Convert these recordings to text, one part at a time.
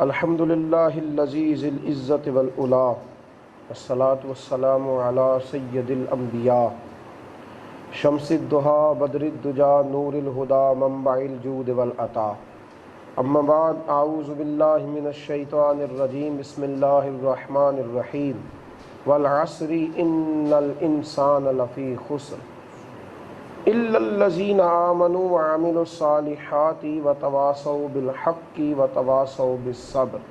الحمدللہ الذی ذی العزت والعلا والصلاة والسلام علی سید الانبیاء شمس الضحیٰ بدر الدجا نور الہدی منبع الجود والعطا اما بعد اعوذ باللہ من الشیطان الرجیم بسم اللہ الرحمن الرحیم والعصر ان الانسان لفی خسر الا الذین آمنوا وعملوا الصالحات وتواصوا بالحق وتواصوا بالصبر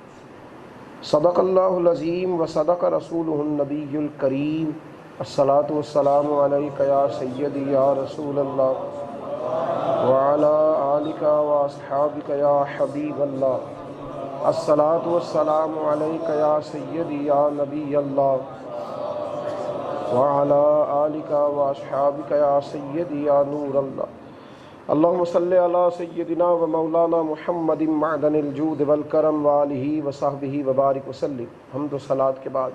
صدق اللہ العظیم وصدق رسولہ النبی الکریم الصلاۃ والسلام علیک یا سیدی یا رسول اللہ وعلی آلک واصحابک یا حبیب اللہ الصلاۃ والسلام علیک یا سیدی یا نبی اللہ وعلی آلک واصحابک یا سیدی یا نور اللہ اللہم صلی علی سیدنا و مولانا محمد معدن الجود والکرم وآلہ وصحبہ وبارک وسلم۔ حمد و صلاۃ کے بعد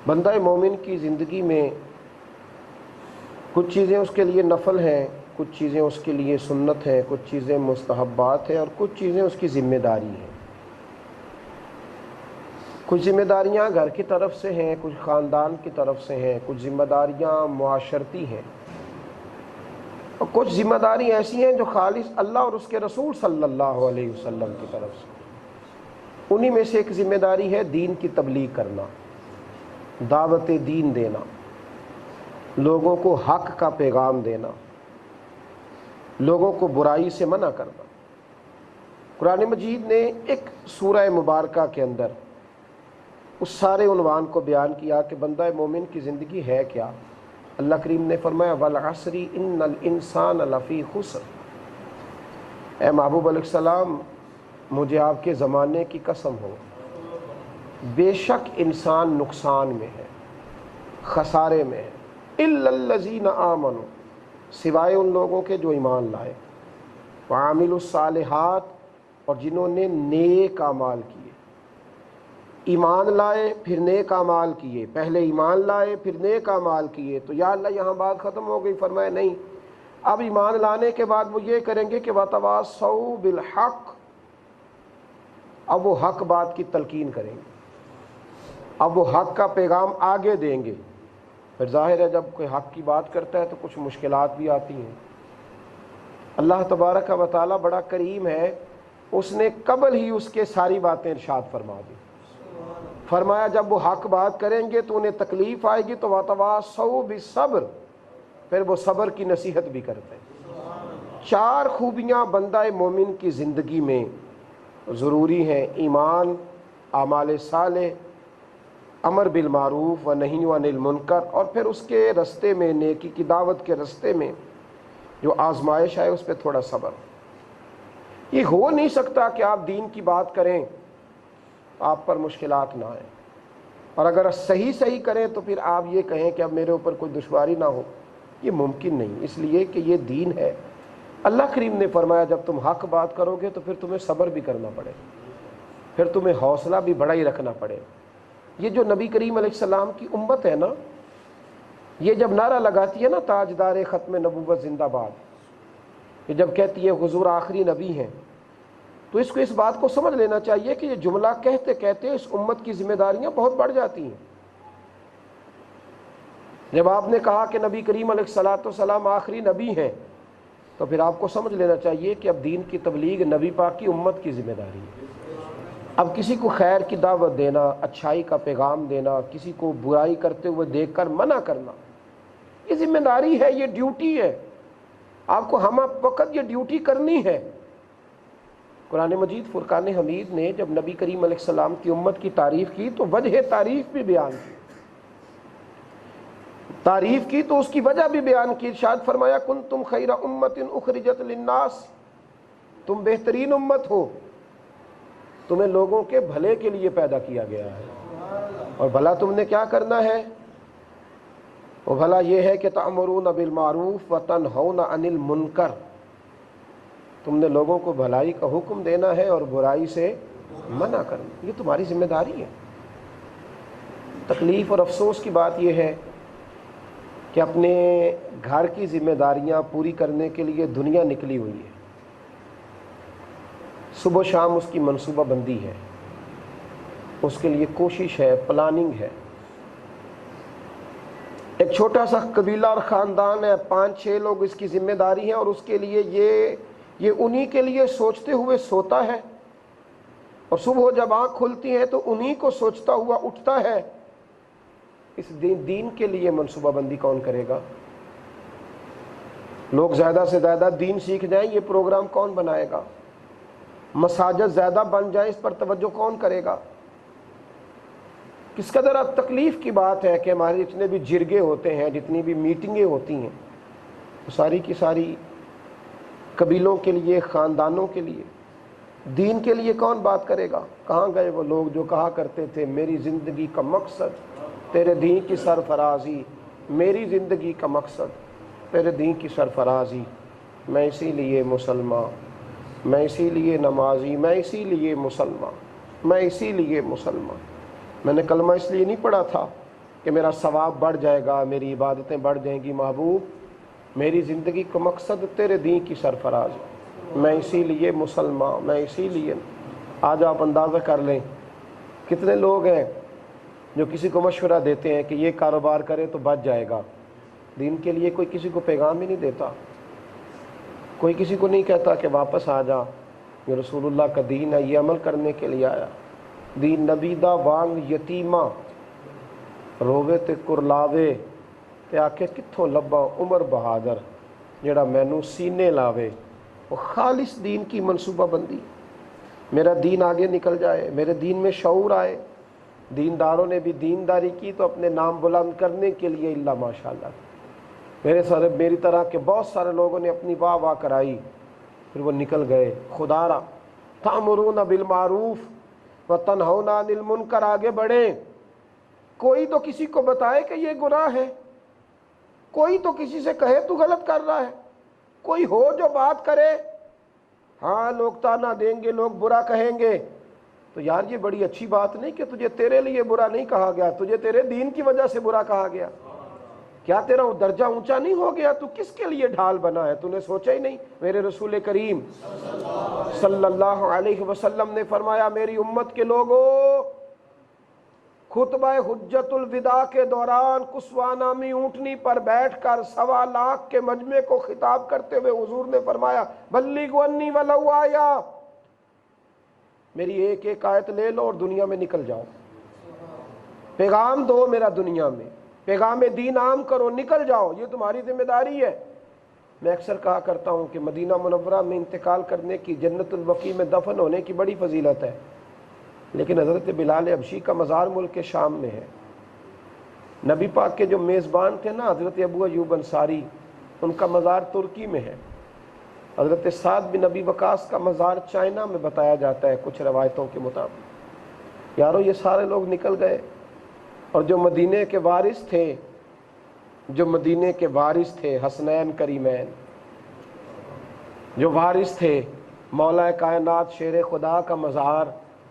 بندہ مومن کی زندگی میں کچھ چیزیں اس کے لیے نفل ہیں، کچھ چیزیں اس کے لیے سنت ہیں، کچھ چیزیں مستحبات ہیں اور کچھ چیزیں اس کی ذمہ داری ہیں۔ کچھ ذمہ داریاں گھر کی طرف سے ہیں، کچھ خاندان کی طرف سے ہیں، کچھ ذمہ داریاں معاشرتی ہیں اور کچھ ذمہ داری ایسی ہیں جو خالص اللہ اور اس کے رسول صلی اللہ علیہ وسلم کی طرف سے۔ انہی میں سے ایک ذمہ داری ہے دین کی تبلیغ کرنا، دعوت دین دینا، لوگوں کو حق کا پیغام دینا، لوگوں کو برائی سے منع کرنا۔ قرآن مجید نے ایک سورہ مبارکہ کے اندر اس سارے عنوان کو بیان کیا کہ بندہ مومن کی زندگی ہے کیا۔ اللہ کریم نے فرمایا والعصر ان الانسان لفی خسر۔ اے محبوب علیہ السلام مجھے آپ کے زمانے کی قسم ہو، بے شک انسان نقصان میں ہے، خسارے میں ہے، الا الذین آمنوا، سوائے ان لوگوں کے جو ایمان لائے، وعملوا الصالحات، اور جنہوں نے نیک اعمال کیے۔ ایمان لائے پھر نیک اعمال کیے، پہلے ایمان لائے پھر نیک اعمال کیے تو یا اللہ یہاں بات ختم ہو گئی؟ فرمایا نہیں، اب ایمان لانے کے بعد وہ یہ کریں گے کہ وَتَوَاصَوْا بِالْحَقِّ، اب وہ حق بات کی تلقین کریں گے، اب وہ حق کا پیغام آگے دیں گے۔ پھر ظاہر ہے جب کوئی حق کی بات کرتا ہے تو کچھ مشکلات بھی آتی ہیں۔ اللہ تبارک و تعالیٰ بڑا کریم ہے، اس نے قبل ہی اس کے ساری باتیں ارشاد فرما دی۔ فرمایا جب وہ حق بات کریں گے تو انہیں تکلیف آئے گی تو وَتَوَاصَوْا بِالصَّبْرِ، پھر وہ صبر کی نصیحت بھی کرتے ہیں۔ چار خوبیاں بندہ مومن کی زندگی میں ضروری ہیں: ایمان، اعمال صالح، امر بالمعروف و نہی عن المنکر، اور پھر اس کے رستے میں، نیکی کی دعوت کے رستے میں جو آزمائش آئے اس پہ تھوڑا صبر۔ یہ ہو نہیں سکتا کہ آپ دین کی بات کریں آپ پر مشکلات نہ آئیں، اور اگر صحیح کریں تو پھر آپ یہ کہیں کہ اب میرے اوپر کوئی دشواری نہ ہو، یہ ممکن نہیں، اس لیے کہ یہ دین ہے۔ اللہ کریم نے فرمایا جب تم حق بات کرو گے تو پھر تمہیں صبر بھی کرنا پڑے، پھر تمہیں حوصلہ بھی بڑا ہی رکھنا پڑے۔ یہ جو نبی کریم علیہ السلام کی امت ہے نا، یہ جب نعرہ لگاتی ہے نا تاجدار ختم نبوت زندہ باد، یہ جب کہتی ہے حضور آخری نبی ہیں، تو اس بات کو سمجھ لینا چاہیے کہ یہ جملہ کہتے کہتے اس امت کی ذمہ داریاں بہت بڑھ جاتی ہیں۔ جب آپ نے کہا کہ نبی کریم علیہ السلام آخری نبی ہیں تو پھر آپ کو سمجھ لینا چاہیے کہ اب دین کی تبلیغ نبی پاک کی امت کی ذمہ داری ہے۔ اب کسی کو خیر کی دعوت دینا، اچھائی کا پیغام دینا، کسی کو برائی کرتے ہوئے دیکھ کر منع کرنا، یہ ذمہ داری ہے، یہ ڈیوٹی ہے، آپ کو ہم وقت یہ ڈیوٹی کرنی ہے۔ قرآن مجید فرقان حمید نے جب نبی کریم علیہ السلام کی امت کی تعریف کی تو وجہ تعریف بھی بیان کی، تعریف کی تو اس کی وجہ بھی بیان کی۔ ارشاد فرمایا کنتم خیر امت اخرجت للناس، تم بہترین امت ہو، تمہیں لوگوں کے بھلے کے لیے پیدا کیا گیا ہے، اور بھلا تم نے کیا کرنا ہے؟ وہ بھلا یہ ہے کہ تأمرون بالمعروف وتنہون عن المنکر، تم نے لوگوں کو بھلائی کا حکم دینا ہے اور برائی سے منع کرنا، یہ تمہاری ذمہ داری ہے۔ تکلیف اور افسوس کی بات یہ ہے کہ اپنے گھر کی ذمہ داریاں پوری کرنے کے لیے دنیا نکلی ہوئی ہے، صبح و شام اس کی منصوبہ بندی ہے، اس کے لیے کوشش ہے، پلاننگ ہے۔ ایک چھوٹا سا قبیلہ اور خاندان ہے، 5-6 لوگ اس کی ذمہ داری ہیں، اور اس کے لیے یہ انہی کے لیے سوچتے ہوئے سوتا ہے، اور صبح جب آنکھ کھلتی ہے تو انہی کو سوچتا ہوا اٹھتا ہے۔ اس دین کے لیے منصوبہ بندی کون کرے گا؟ لوگ زیادہ سے زیادہ دین سیکھ جائیں، یہ پروگرام کون بنائے گا؟ مساجد زیادہ بن جائیں، اس پر توجہ کون کرے گا؟ کس قدر اب تکلیف کی بات ہے کہ ہمارے جتنے بھی جرگے ہوتے ہیں، جتنی بھی میٹنگیں ہوتی ہیں، ساری کی ساری قبیلوں کے لیے، خاندانوں کے لیے، دین کے لیے کون بات کرے گا؟ کہاں گئے وہ لوگ جو کہا کرتے تھے میری زندگی کا مقصد تیرے دین کی سرفرازی، میری زندگی کا مقصد تیرے دین کی سرفرازی، میں اسی لیے مسلمان، میں اسی لیے نمازی، میں اسی لیے مسلمان، میں اسی لیے مسلمان۔ میں نے کلمہ اس لیے نہیں پڑھا تھا کہ میرا ثواب بڑھ جائے گا، میری عبادتیں بڑھ جائیں گی، محبوب میری زندگی کا مقصد تیرے دین کی سرفرازی، میں اسی لیے مسلمان، میں اسی لیے۔ آج آپ اندازہ کر لیں کتنے لوگ ہیں جو کسی کو مشورہ دیتے ہیں کہ یہ کاروبار کرے تو بچ جائے گا، دین کے لیے کوئی کسی کو پیغام ہی نہیں دیتا، کوئی کسی کو نہیں کہتا کہ واپس آ جا، یہ رسول اللہ کا دین ہے، یہ عمل کرنے کے لیے آیا۔ دین نبی دا وانگ یتیمہ رووے تے کرلاوے تے آکھے کتھوں لبا عمر بہادر جڑا مینوں سینے لاوے۔ وہ خالص دین کی منصوبہ بندی، میرا دین آگے نکل جائے، میرے دین میں شعور آئے۔ دینداروں نے بھی دینداری کی تو اپنے نام بلند کرنے کے لیے، اللہ ماشاءاللہ میری طرح کے بہت سارے لوگوں نے اپنی واہ واہ کرائی، پھر وہ نکل گئے۔ خدا را تأمرون بالمعروف وتنہون عن المنکر، آگے بڑھیں۔ کوئی تو کسی کو بتائے کہ یہ گناہ ہے، کوئی تو کسی سے کہے تو غلط کر رہا ہے، کوئی ہو جو بات کرے۔ ہاں لوگ تانا دیں گے، لوگ برا کہیں گے، تو یار یہ بڑی اچھی بات نہیں کہ تجھے تیرے لیے برا نہیں کہا گیا، تجھے تیرے دین کی وجہ سے برا کہا گیا۔ کیا تیرا درجہ اونچا نہیں ہو گیا؟ تو کس کے لیے ڈھال بنا ہے؟ تو نے سوچا ہی نہیں؟ میرے رسول کریم صلی اللہ علیہ وسلم نے فرمایا میری امت کے لوگوں، خطبہ حجت الوداع کے دوران کسوہ نامی اونٹنی پر بیٹھ کر 1.25 لاکھ کے مجمع کو خطاب کرتے ہوئے حضور نے فرمایا بلغوا انی ولو آیا، میری ایک ایک آیت لے لو اور دنیا میں نکل جاؤ، پیغام دو میرا دنیا میں، پیغام دین عام کرو، نکل جاؤ، یہ تمہاری ذمہ داری ہے۔ میں اکثر کہا کرتا ہوں کہ مدینہ منورہ میں انتقال کرنے کی، جنت البقیع میں دفن ہونے کی بڑی فضیلت ہے، لیکن حضرت بلال حبشی کا مزار ملک شام میں ہے۔ نبی پاک کے جو میزبان تھے نا حضرت ابو ایوب انصاری، ان کا مزار ترکی میں ہے۔ حضرت سعد بن ابی وقاص کا مزار چائنا میں بتایا جاتا ہے کچھ روایتوں کے مطابق۔ یارو یہ سارے لوگ نکل گئے، اور جو مدینے کے وارث تھے، جو مدینے کے وارث تھے حسنین کریمین، جو وارث تھے، مولا کائنات شیر خدا کا مزار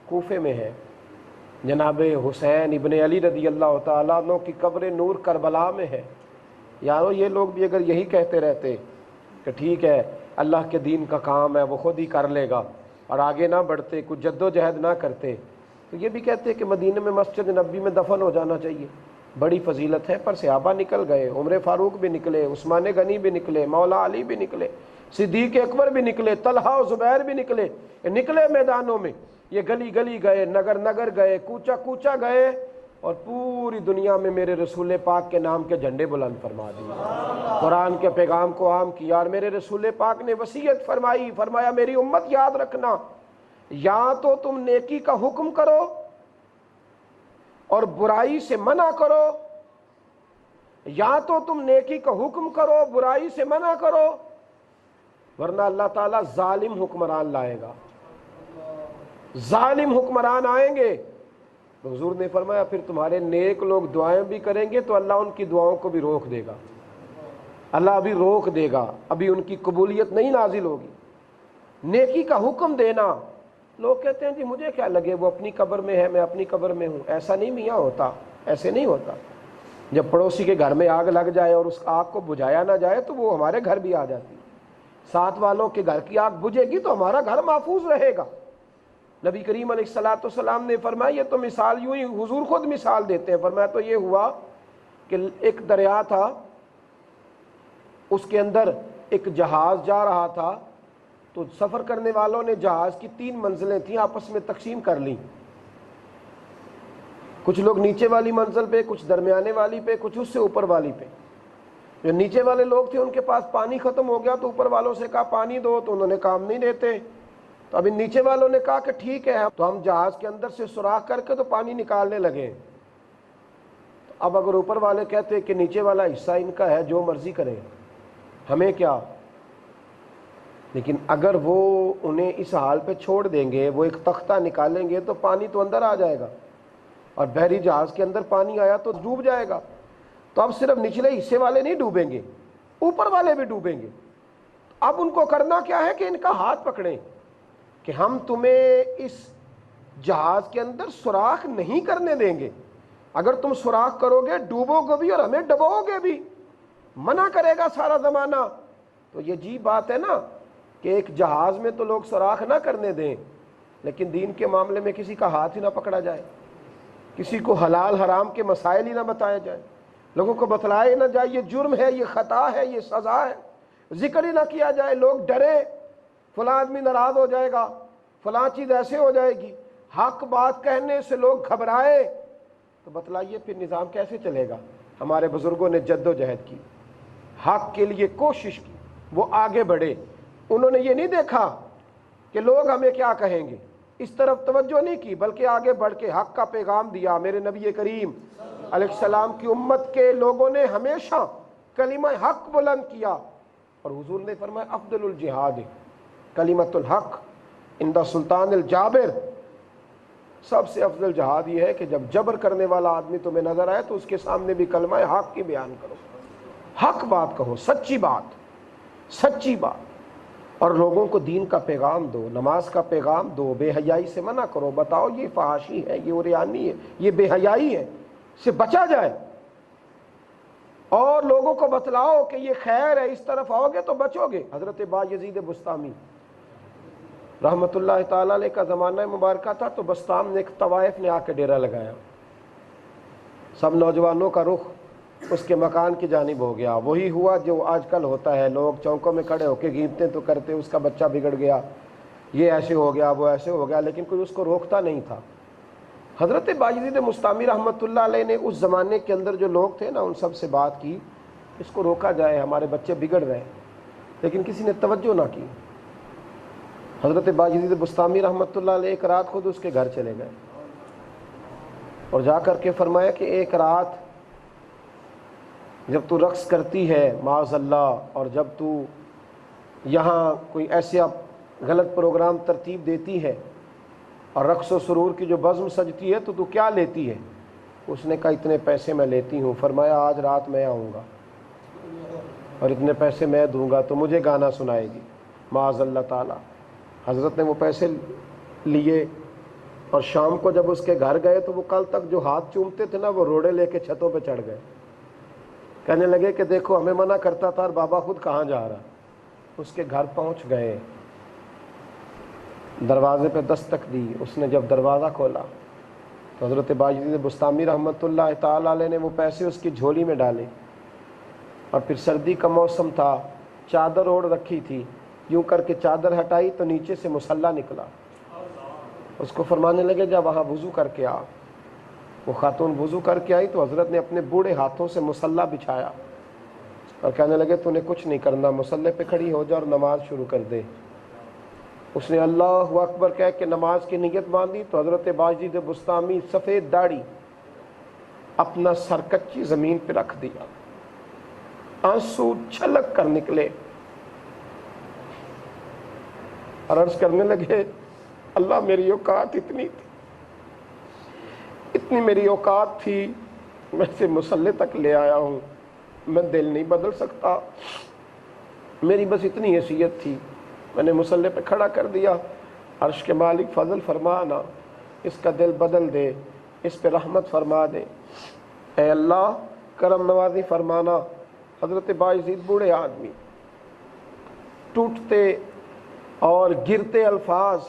کوفے میں ہے، جناب حسین ابن علی رضی اللہ تعالیٰ عنہ کی قبر نور کربلا میں ہے۔ یارو یہ لوگ بھی اگر یہی کہتے رہتے کہ ٹھیک ہے اللہ کے دین کا کام ہے وہ خود ہی کر لے گا، اور آگے نہ بڑھتے، کچھ جد و جہد نہ کرتے، تو یہ بھی کہتے کہ مدینہ میں مسجد نبی میں دفن ہو جانا چاہیے، بڑی فضیلت ہے۔ پر صحابہ نکل گئے، عمر فاروق بھی نکلے، عثمان غنی بھی نکلے، مولا علی بھی نکلے، صدیق اکبر بھی نکلے، طلحہ و زبیر بھی نکلے، نکلے میدانوں میں، یہ گلی گلی گئے، نگر نگر گئے، کوچہ کوچہ گئے، اور پوری دنیا میں میرے رسول پاک کے نام کے جھنڈے بلند فرما دیے، قرآن کے پیغام کو عام کیا۔ اور میرے رسول پاک نے وصیت فرمائی، فرمایا میری امت یاد رکھنا، یا تو تم نیکی کا حکم کرو اور برائی سے منع کرو، یا تو تم نیکی کا حکم کرو برائی سے منع کرو، ورنہ اللہ تعالیٰ ظالم حکمران لائے گا، ظالم حکمران آئیں گے۔ حضور نے فرمایا پھر تمہارے نیک لوگ دعائیں بھی کریں گے تو اللہ ان کی دعاؤں کو بھی روک دے گا، اللہ ابھی روک دے گا، ابھی ان کی قبولیت نہیں نازل ہوگی۔ نیکی کا حکم دینا، لوگ کہتے ہیں جی مجھے کیا لگے، وہ اپنی قبر میں ہے میں اپنی قبر میں ہوں، ایسا نہیں میاں ہوتا، ایسے نہیں ہوتا۔ جب پڑوسی کے گھر میں آگ لگ جائے اور اس آگ کو بجھایا نہ جائے تو وہ ہمارے گھر بھی آ جاتی ہے، ساتھ والوں کے گھر کی آگ بجھے گی تو ہمارا گھر محفوظ رہے گا۔ نبی کریم علیہ الصلوۃ والسلام نے فرمایا یہ تو مثال یوں ہی حضور خود مثال دیتے ہیں، فرمایا تو یہ ہوا کہ ایک دریا تھا، اس کے اندر ایک جہاز جا رہا تھا، تو سفر کرنے والوں نے جہاز کی 3 منزلیں تھیں آپس میں تقسیم کر لیں، کچھ لوگ نیچے والی منزل پہ، کچھ درمیانے والی پہ، کچھ اس سے اوپر والی پہ۔ جو نیچے والے لوگ تھے ان کے پاس پانی ختم ہو گیا تو اوپر والوں سے کہا پانی دو، تو انہوں نے کام نہیں دیتے، تو اب ان نیچے والوں نے کہا کہ ٹھیک ہے تو ہم جہاز کے اندر سے سوراخ کر کے تو پانی نکالنے لگے۔ اب اگر اوپر والے کہتے کہ نیچے والا حصہ ان کا ہے، جو مرضی کرے، ہمیں کیا، لیکن اگر وہ انہیں اس حال پہ چھوڑ دیں گے، وہ ایک تختہ نکالیں گے تو پانی تو اندر آ جائے گا، اور بحری جہاز کے اندر پانی آیا تو ڈوب جائے گا۔ تو اب صرف نچلے حصے والے نہیں ڈوبیں گے، اوپر والے بھی ڈوبیں گے۔ اب ان کو کرنا کیا ہے کہ ان کا ہاتھ پکڑیں کہ ہم تمہیں اس جہاز کے اندر سوراخ نہیں کرنے دیں گے، اگر تم سوراخ کرو گے ڈوبو گے بھی اور ہمیں ڈبو گے بھی، منع کرے گا سارا زمانہ۔ تو یہ عجیب بات ہے نا کہ ایک جہاز میں تو لوگ سوراخ نہ کرنے دیں، لیکن دین کے معاملے میں کسی کا ہاتھ ہی نہ پکڑا جائے، کسی کو حلال حرام کے مسائل ہی نہ بتایا جائے، لوگوں کو بتلائے نہ جائے یہ جرم ہے، یہ خطا ہے، یہ سزا ہے، ذکر ہی نہ کیا جائے، لوگ ڈرے فلاں آدمی ناراض ہو جائے گا، فلاں چیز ایسے ہو جائے گی، حق بات کہنے سے لوگ گھبرائے، تو بتلائیے پھر نظام کیسے چلے گا؟ ہمارے بزرگوں نے جد و جہد کی، حق کے لیے کوشش کی، وہ آگے بڑھے، انہوں نے یہ نہیں دیکھا کہ لوگ ہمیں کیا کہیں گے، اس طرف توجہ نہیں کی، بلکہ آگے بڑھ کے حق کا پیغام دیا۔ میرے نبی کریم علیہ السلام کی امت کے لوگوں نے ہمیشہ کلمہ حق بلند کیا، اور حضور نے فرمایا افضل الجہاد کلمۃ الحق عند سلطان الجابر، سب سے افضل جہاد یہ ہے کہ جب جبر کرنے والا آدمی تمہیں نظر آئے تو اس کے سامنے بھی کلمہ حق کی بیان کرو، حق بات کہو، سچی بات، سچی بات، اور لوگوں کو دین کا پیغام دو، نماز کا پیغام دو، بے حیائی سے منع کرو، بتاؤ یہ فحاشی ہے، یہ عریانی ہے، یہ بے حیائی ہے، اس سے بچا جائے، اور لوگوں کو بتلاؤ کہ یہ خیر ہے، اس طرف آؤ گے تو بچو گے۔ حضرت بایزید بسطامی رحمۃ اللہ تعالیٰ علیہ کا زمانہ مبارکہ تھا، تو بسطام نے ایک طوائف نے آ کے ڈیرا لگایا، سب نوجوانوں کا رخ اس کے مکان کی جانب ہو گیا، وہی ہوا جو آج کل ہوتا ہے، لوگ چوکوں میں کھڑے ہو کے گینتے تو کرتے اس کا بچہ بگڑ گیا، یہ ایسے ہو گیا، وہ ایسے ہو گیا، لیکن کوئی اس کو روکتا نہیں تھا۔ حضرت بایزید بسطامی رحمۃ اللہ علیہ نے اس زمانے کے اندر جو لوگ تھے نا ان سب سے بات کی، اس کو روکا جائے، ہمارے بچے بگڑ رہے ہیں، لیکن کسی نے توجہ نہ کی۔ حضرت بایزید بسطامی رحمۃ اللہ علیہ ایک رات خود اس کے گھر چلے گئے، اور جا کر کے فرمایا کہ ایک رات جب تو رقص کرتی ہے معاذ اللہ، اور جب تو یہاں کوئی ایسا غلط پروگرام ترتیب دیتی ہے اور رقص و سرور کی جو بزم سجتی ہے تو کیا لیتی ہے؟ اس نے کہا اتنے پیسے میں لیتی ہوں۔ فرمایا آج رات میں آؤں گا اور اتنے پیسے میں دوں گا تو مجھے گانا سنائے گی، معاذ اللہ تعالی۔ حضرت نے وہ پیسے لیے، اور شام کو جب اس کے گھر گئے تو وہ کل تک جو ہاتھ چومتے تھے نا وہ روڑے لے کے چھتوں پہ چڑھ گئے، کہنے لگے کہ دیکھو ہمیں منع کرتا تھا اور بابا خود کہاں جا رہا۔ اس کے گھر پہنچ گئے، دروازے پہ دستک دی، اس نے جب دروازہ کھولا تو حضرت بایزید بسطامی رحمۃ اللہ تعالیٰ علیہ نے وہ پیسے اس کی جھولی میں ڈالے، اور پھر سردی کا موسم تھا، چادر اوڑھ رکھی تھی، یوں کر کے چادر ہٹائی تو نیچے سے مصلی نکلا، اس کو فرمانے لگے جا وہاں وضو کر کے آ۔ وہ خاتون وضو کر کے آئی تو حضرت نے اپنے بوڑھے ہاتھوں سے مصلی بچھایا اور کہنے لگے تو نے کچھ نہیں کرنا، مصلی پہ کھڑی ہو جا اور نماز شروع کر دے۔ اس نے اللہ اکبر کہہ کے نماز کی نیت باندھی تو حضرت بایزید بسطامی سفید داڑھی اپنا سر کچی زمین پہ رکھ دیا، آنسو چھلک کر نکلے، اور عرض کرنے لگے اللہ میری اوقات اتنی تھی، اتنی میری اوقات تھی، میں سے مصلی تک لے آیا ہوں، میں دل نہیں بدل سکتا، میری بس اتنی حیثیت تھی، میں نے مصلی پہ کھڑا کر دیا۔ عرش کے مالک فضل فرمانا، اس کا دل بدل دے، اس پہ رحمت فرما دے، اے اللہ کرم نوازی فرمانا۔ حضرت بایزید بوڑھے آدمی، ٹوٹتے اور گرتے الفاظ